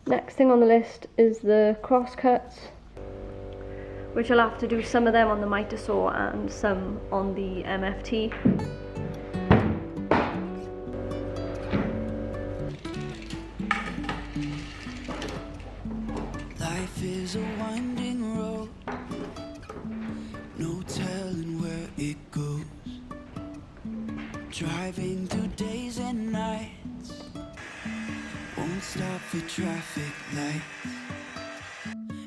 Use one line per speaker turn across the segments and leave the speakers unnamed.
Next thing on the list is the cross cuts, which I'll have to do some of them on the miter saw and some on the MFT.
Life is a winding road, no telling where it goes. Driving through days and nights, won't stop for traffic lights.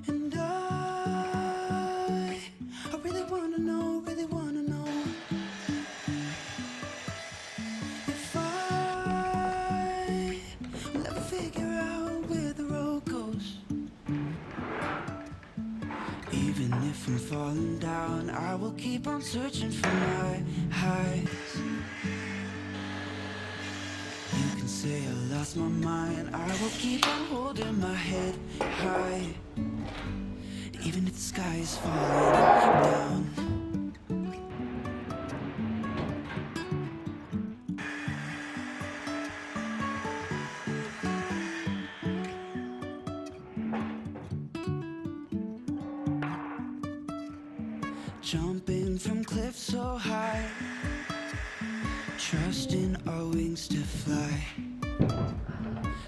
And I really wanna know if I will ever figure out where the road goes. Even if I'm falling down, I will keep on searching for my highs. You can say I lost my mind, I will keep on holding my head high. Even if the sky is falling down. Jumping from cliffs so high, trusting our wings to fly.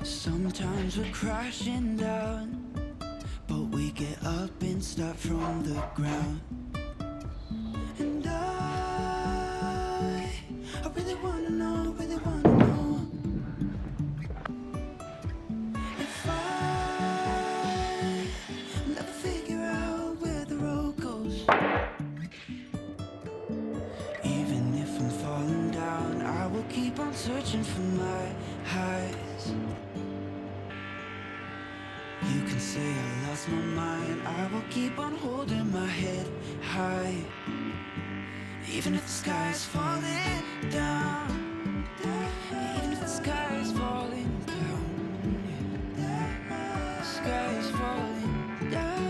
Sometimes we're crashing down, but we get up and start from the ground. And I really wanna know if I never figure out where the road goes. Even if I'm falling down, I will keep on searching for my highs. You can say I lost my mind, I will keep on holding my head high. Even if the sky is falling down, even if the sky is falling down, the sky is falling down.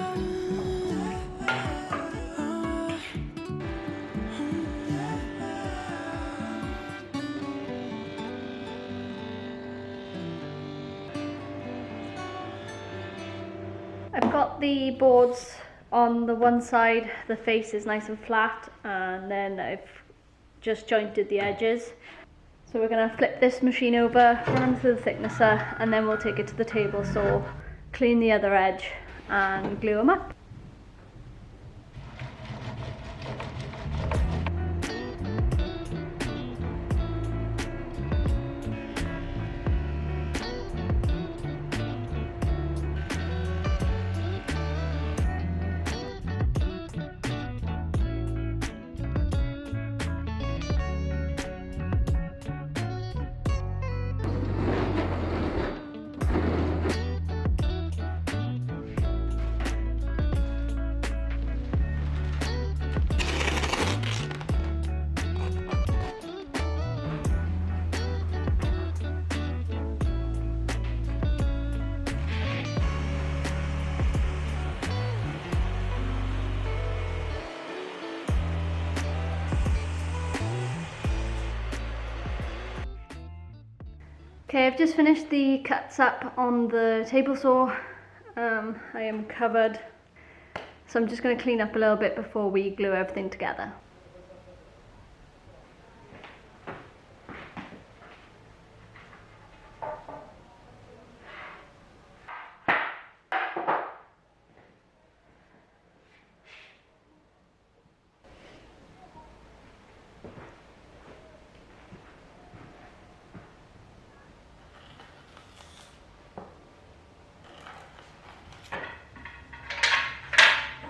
I've got the boards on the one side, the face is nice and flat, and then I've just jointed the edges. So we're going to flip this machine over, run through the thicknesser, and then we'll take it to the table saw, clean the other edge and glue them up. Okay, I've just finished the cuts up on the table saw. I am covered, so I'm just going to clean up a little bit before we glue everything together.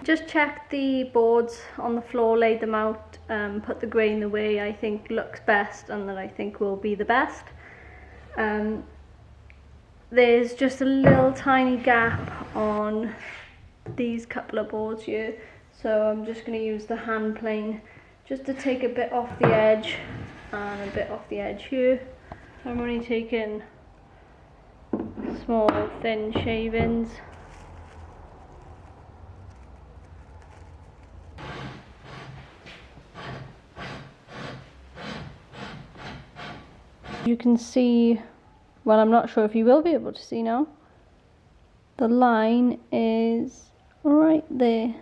Just checked the boards on the floor, laid them out, put the grain the way I think looks best and that I think will be the best. There's just a little tiny gap on these couple of boards here, so I'm just going to use the hand plane just to take a bit off the edge and a bit off the edge here. So I'm only taking small thin shavings. You can see, well, I'm not sure if you will be able to see now, the line is right there.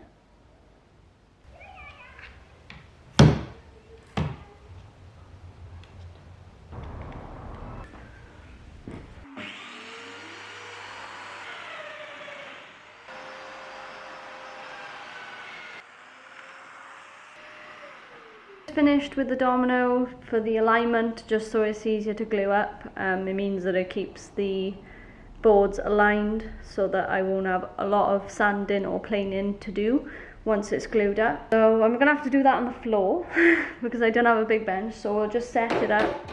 Finished with the domino for the alignment, just so it's easier to glue up. It means that it keeps the boards aligned so that I won't have a lot of sanding or planing to do once it's glued up. So I'm gonna have to do that on the floor because I don't have a big bench, so I'll just set it up.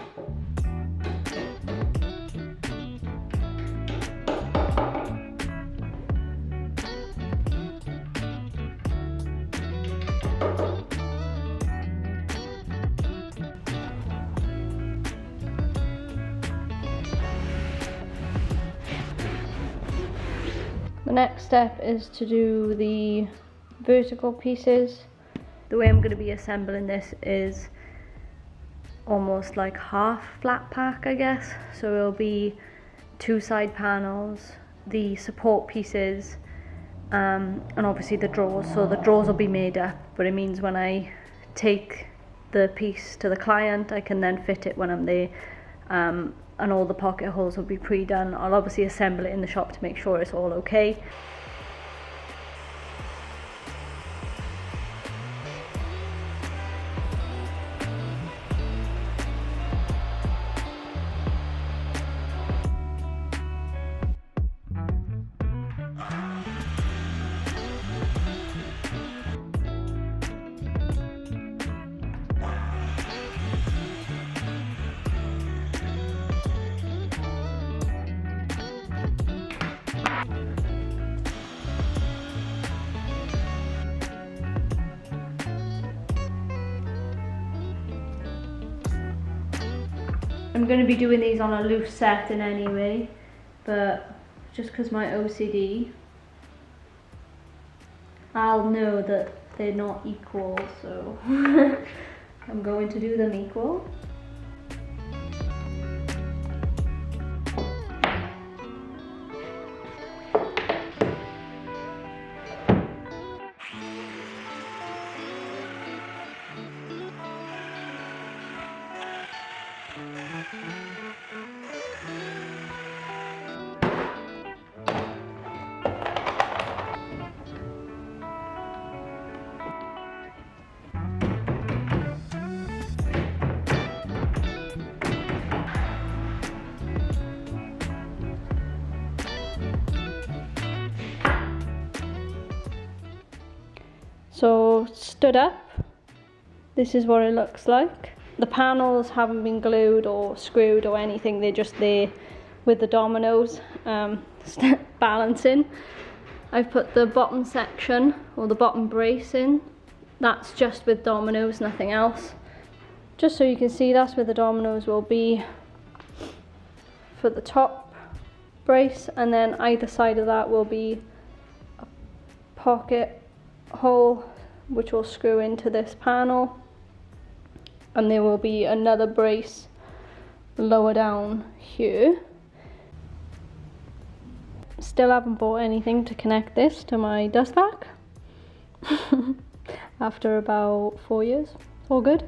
The next step is to do the vertical pieces. The way I'm going to be assembling this is almost like half flat pack, I guess. So it'll be 2 side panels, the support pieces, and obviously the drawers. So the drawers will be made up, but it means when I take the piece to the client, I can then fit it when I'm there. And all the pocket holes will be pre-done. I'll obviously assemble it in the shop to make sure it's all okay. I'm going to be doing these on a loose setting anyway, but just because my OCD, I'll know that they're not equal, so I'm going to do them equal. So stood up, this is what it looks like. The panels haven't been glued or screwed or anything, they're just there with the dominoes balancing. I've put the bottom section or the bottom brace in, that's just with dominoes, nothing else. Just so you can see, that's where the dominoes will be for the top brace, and then either side of that will be a pocket hole which will screw into this panel, and there will be another brace lower down here. Still haven't bought anything to connect this to my dust vac after about 4 years. All good.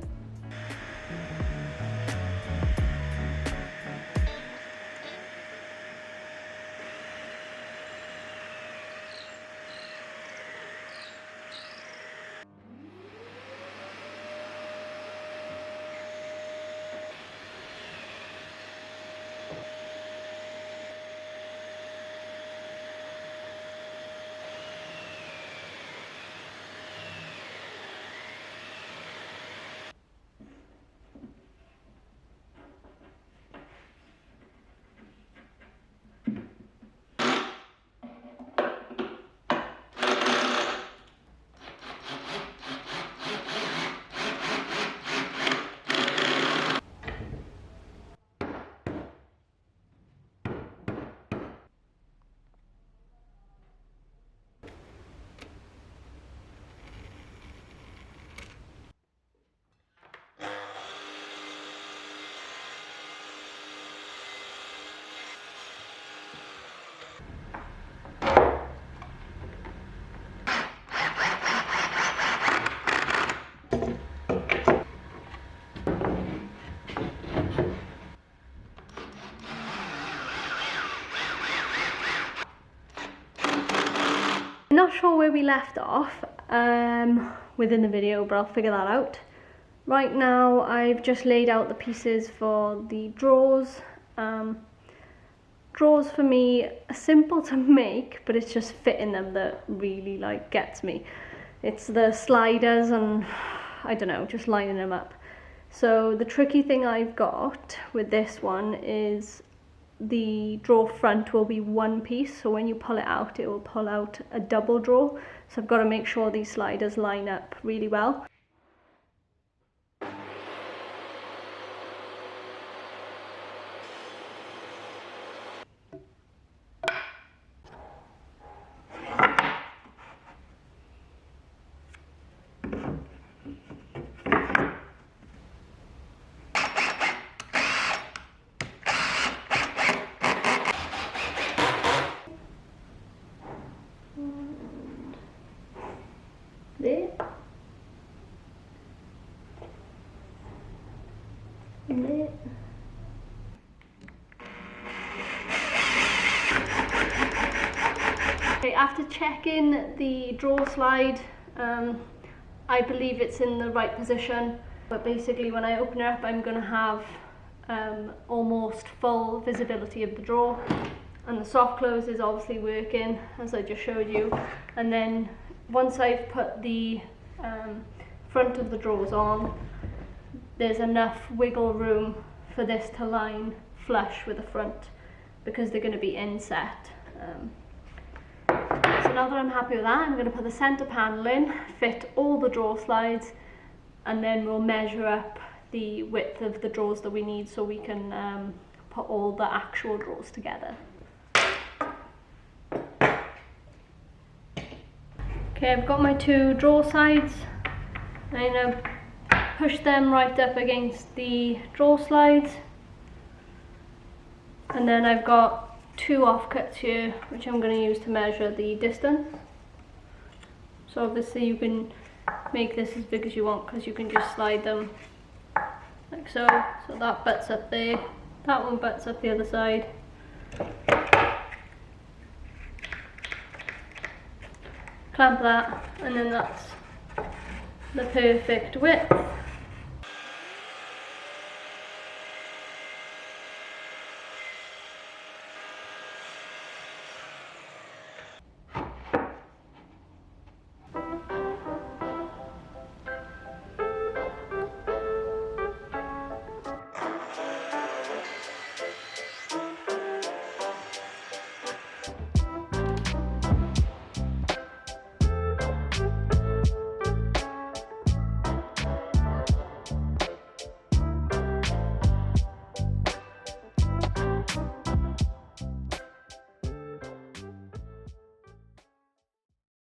sure where we left off within the video, but I'll figure that out. Right now I've just laid out the pieces for the drawers. Drawers for me are simple to make, but it's just fitting them that really like gets me. It's the sliders and I don't know, just lining them up. So the tricky thing I've got with this one is the drawer front will be one piece, so when you pull it out, it will pull out a double drawer. So I've got to make sure these sliders line up really well. There. And there. Okay, after checking the drawer slide, I believe it's in the right position, but basically when I open it up I'm going to have almost full visibility of the drawer, and the soft close is obviously working as I just showed you. And then once I've put the front of the drawers on, there's enough wiggle room for this to line flush with the front because they're going to be inset. So now that I'm happy with that, I'm going to put the centre panel in, fit all the drawer slides, and then we'll measure up the width of the drawers that we need so we can put all the actual drawers together. Okay, I've got my two drawer sides. I'm going to push them right up against the drawer slides. And then I've got two offcuts here, which I'm going to use to measure the distance. So obviously you can make this as big as you want because you can just slide them like so. So that butts up there, that one butts up the other side. Clamp that, and then that's the perfect width.